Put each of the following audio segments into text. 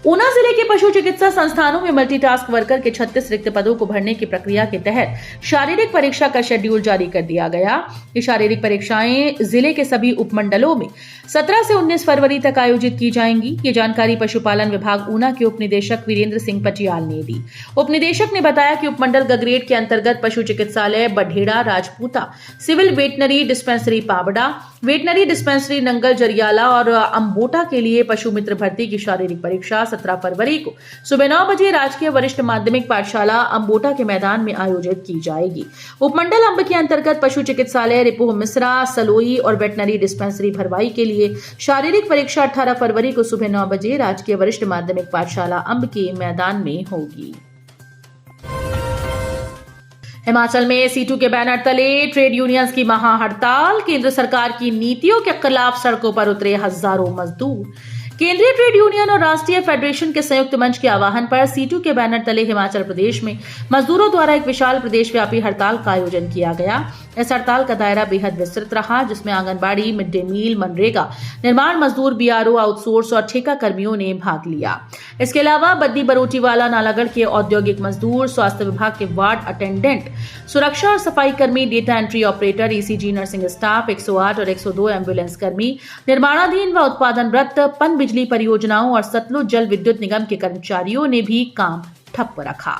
ऊना जिले के पशु चिकित्सा संस्थानों में मल्टीटास्क वर्कर के 36 रिक्त पदों को भरने की प्रक्रिया के तहत शारीरिक परीक्षा का शेड्यूल जारी कर दिया गया। ये शारीरिक परीक्षाएं जिले के सभी उपमंडलों में 17 से 19 फरवरी तक आयोजित की जाएंगी। ये जानकारी पशुपालन विभाग ऊना के उपनिदेशक वीरेंद्र सिंह पटियाल ने दी। उपनिदेशक ने बताया कि उपमंडल गगरेट के अंतर्गत पशु चिकित्सालय Badhera, Rajputa, civil veterinary dispensary Pawra, veterinary dispensary Nangal Jariyala और अम्बोटा के लिए पशु मित्र भर्ती की शारीरिक परीक्षा 17 फरवरी को सुबह 9 बजे राजकीय वरिष्ठ माध्यमिक पाठशाला अम्बोटा के मैदान में आयोजित की जाएगी। उपमंडल अंब के अंतर्गत पशु चिकित्सालय रिपोह मिश्रा, सलोई और वेटनरी डिस्पेंसरी भरवाई के लिए शारीरिक परीक्षा 18 फरवरी को सुबह 9 बजे राजकीय वरिष्ठ माध्यमिक पाठशाला अंब के मैदान में होगी। हिमाचल में C2 के बैनर तले ट्रेड यूनियंस की महाहड़ताल, केंद्र सरकार की नीतियों के खिलाफ सड़कों पर उतरे हजारों मजदूर। केंद्रीय ट्रेड यूनियन और राष्ट्रीय फेडरेशन के संयुक्त मंच के आह्वान पर C2 के बैनर तले हिमाचल प्रदेश में मजदूरों द्वारा एक विशाल प्रदेशव्यापी हड़ताल का आयोजन किया गया। इस हड़ताल का दायरा बेहद विस्तृत रहा, जिसमें anganwadi, mid day meal, MNREGA, निर्माण मजदूर, BRO, आउटसोर्स और ठेका कर्मियों ने भाग लिया। इसके अलावा बद्दी बरोटीवाला, नालागढ़ के औद्योगिक मजदूर, स्वास्थ्य विभाग के वार्ड अटेंडेंट, सुरक्षा और सफाई कर्मी, data entry operator, ECG nursing staff, 108 और 102 एम्बुलेंस कर्मी, निर्माणाधीन व उत्पादनरत पन बिजली परियोजनाओं और सतलुज जल विद्युत निगम के कर्मचारियों ने भी काम ठप्प रखा।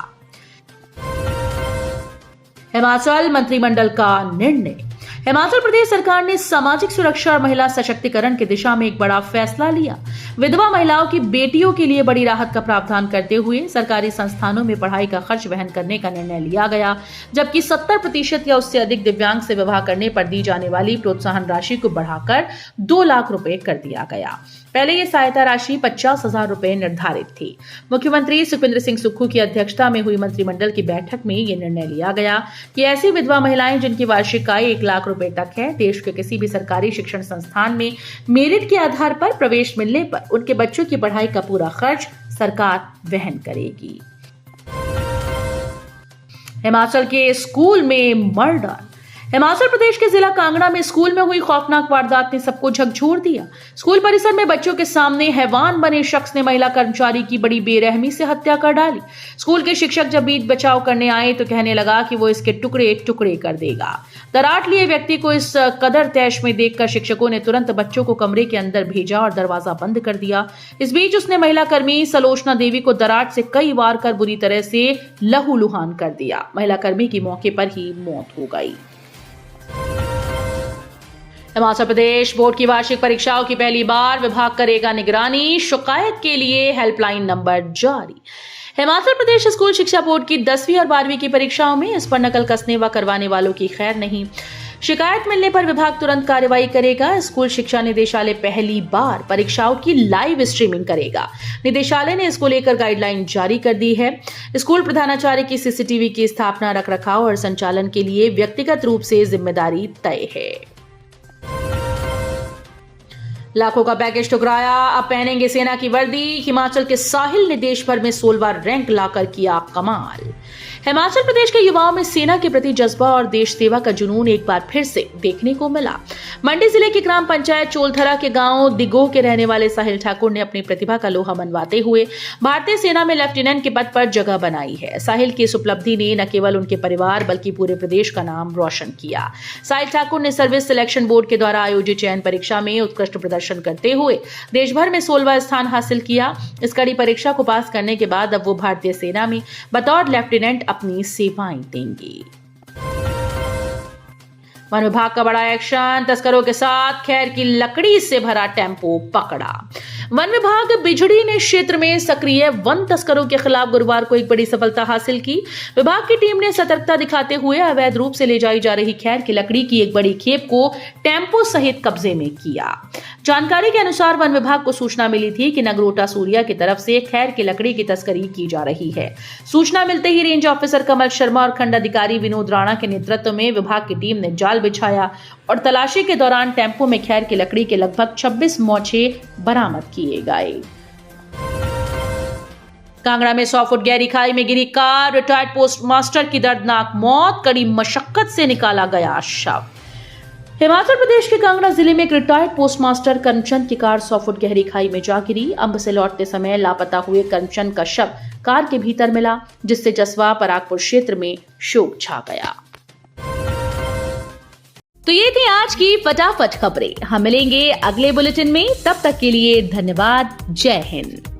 हिमाचल मंत्रिमंडल का निर्णय। हिमाचल प्रदेश सरकार ने सामाजिक सुरक्षा और महिला सशक्तिकरण की दिशा में एक बड़ा फैसला लिया। विधवा महिलाओं की बेटियों के लिए बड़ी राहत का प्रावधान करते हुए सरकारी संस्थानों में पढ़ाई का खर्च वहन करने का निर्णय लिया गया, जबकि 70% या उससे अधिक दिव्यांग से विवाह करने पर दी जाने वाली प्रोत्साहन राशि को बढ़ाकर 2 लाख रुपए कर दिया गया। पहले ये सहायता राशि 50,000 रुपए निर्धारित थी। मुख्यमंत्री सुखविंदर सिंह सुक्खू की अध्यक्षता में हुई मंत्रिमंडल की बैठक में ये निर्णय लिया गया कि ऐसी विधवा महिलाएं जिनकी वार्षिक आय 1 लाख रुपए तक है, देश के किसी भी सरकारी शिक्षण संस्थान में मेरिट के आधार पर प्रवेश मिलने पर उनके बच्चों की पढ़ाई का पूरा खर्च सरकार वहन करेगी। हिमाचल के स्कूल में मर्डर। हिमाचल प्रदेश के जिला कांगड़ा में स्कूल में हुई खौफनाक वारदात ने सबको झकझोर दिया। स्कूल परिसर में बच्चों के सामने हैवान बने शख्स ने महिला कर्मचारी की बड़ी बेरहमी से हत्या कर डाली। स्कूल के शिक्षक जब बीच बचाव करने आए तो कहने लगा कि वो इसके टुकड़े टुकड़े कर देगा। तराट लिए व्यक्ति को इस कदर तैश में देखकर शिक्षकों ने तुरंत बच्चों को कमरे के अंदर भेजा और दरवाजा बंद कर दिया। इस बीच उसने महिला कर्मी सलोचना देवी को दराट से कई वार कर बुरी तरह से लहूलुहान कर दिया। महिला कर्मी की मौके पर ही मौत हो गई। हिमाचल प्रदेश बोर्ड की वार्षिक परीक्षाओं की पहली बार विभाग करेगा निगरानी, शिकायत के लिए हेल्पलाइन नंबर जारी। हिमाचल प्रदेश स्कूल शिक्षा बोर्ड की 10वीं और 12वीं की परीक्षाओं में इस पर नकल कसने व करवाने वालों की खैर नहीं। शिकायत मिलने पर विभाग तुरंत कार्रवाई करेगा। स्कूल शिक्षा निदेशालय पहली बार परीक्षाओं की लाइव स्ट्रीमिंग करेगा। निदेशालय ने इसको लेकर गाइडलाइन जारी कर दी है। स्कूल प्रधानाचार्य की CCTV की स्थापना, रखरखाव और संचालन के लिए व्यक्तिगत रूप से जिम्मेदारी तय है। लाखों का पैकेज ठुकराया, अब पहनेंगे सेना की वर्दी। हिमाचल के साहिल ने देश भर में 16वां रैंक लाकर किया कमाल। हिमाचल प्रदेश के युवाओं में सेना के प्रति जज्बा और देश सेवा का जुनून एक बार फिर से देखने को मिला। मंडी जिले की ग्राम पंचायत चोलथरा के गांव दिगोह के रहने वाले साहिल ठाकुर ने अपनी प्रतिभा का लोहा मनवाते हुए भारतीय सेना में लेफ्टिनेंट के पद पर जगह बनाई है। साहिल की इस उपलब्धि ने न केवल उनके परिवार बल्कि पूरे प्रदेश का नाम रोशन किया। साहिल ठाकुर ने सर्विस सिलेक्शन बोर्ड के द्वारा आयोजित चयन परीक्षा में उत्कृष्ट प्रदर्शन करते हुए देश भर में 16वां स्थान हासिल किया। इस कड़ी परीक्षा को पास करने के बाद अब वो भारतीय सेना में बतौर लेफ्टिनेंट अपनी सेवाएं देंगी। वन विभाग का बड़ा एक्शन, तस्करों के साथ खैर की लकड़ी से भरा टेम्पो पकड़ा। वन विभाग बिजड़ी ने क्षेत्र में सक्रिय वन तस्करों के खिलाफ गुरुवार को एक बड़ी सफलता हासिल की। विभाग की टीम ने सतर्कता दिखाते हुए अवैध रूप से ले जाई जा रही खैर की लकड़ी की एक बड़ी खेप को टेम्पो सहित कब्जे में किया। जानकारी के अनुसार वन विभाग को सूचना मिली थी कि नगरोटा सूर्या की तरफ से खैर की लकड़ी की तस्करी की जा रही है। सूचना मिलते ही रेंज ऑफिसर कमल शर्मा और खंड अधिकारी विनोद राणा के नेतृत्व में विभाग की टीम ने जाल बिछाया और तलाशी के दौरान टेम्पो में खैर की लकड़ी के लगभग 26 मोछे बरामद किए गए। कांगड़ा में 100 फुट गहरी खाई में गिरी कार, रिटायर्ड पोस्ट मास्टर की दर्दनाक मौत, कड़ी मशक्कत से निकाला गया शव। हिमाचल प्रदेश के कांगड़ा जिले में एक रिटायर्ड पोस्टमास्टर करमचंद की कार 100 फुट गहरी खाई में जा गिरी। अंब से लौटते समय लापता हुए करमचंद का शव कार के भीतर मिला, जिससे जसवा परागपुर क्षेत्र में शोक छा गया। तो ये थी आज की फटाफट खबरें। हम मिलेंगे अगले बुलेटिन में, तब तक के लिए धन्यवाद। जय हिंद।